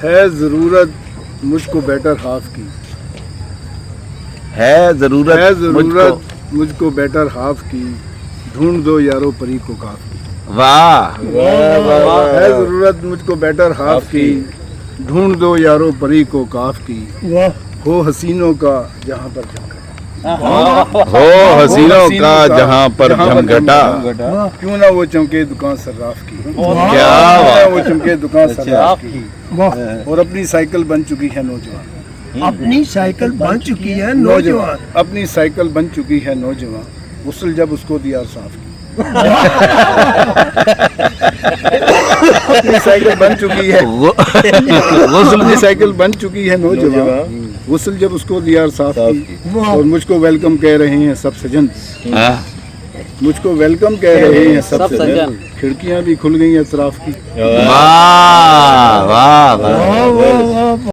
ہے ضرورت مجھ کو بیٹر ہاف کی، ہے ضرورت مجھ کو بیٹر ہاف کی، ڈھونڈ دو یارو پری کو کاف کی۔ واہ ہے ضرورت مجھ کو بیٹر ہاف کی، ڈھونڈ دو یارو پری کو کاف کی، ہو حسینوں کا جہاں پر جھمگٹا، ہو حسینوں کا جہاں پر جھمگٹا، کیوں نہ وہ چمکے دکان صراف کی، کیا وہ چمکے دکان صراف کی، اور اپنی سائیکل بن چکی ہے نوجوان، اپنی سائیکل بن چکی ہے نوجوان، اپنی سائیکل بن چکی ہے نوجوان، غسل جب اس کو دیا صاف کی، اپنی سائیکل بن چکی ہے، اپنی سائیکل بن چکی ہے نوجوان، غسل جب اس کو دیا صاف کی، اور مجھ کو ویلکم کہہ رہے ہیں سب سجن، مجھ کو ویلکم کہہ رہے ہیں سب سجن، کھڑکیاں بھی کھل گئی اطراف کی۔ واہ واہ واہ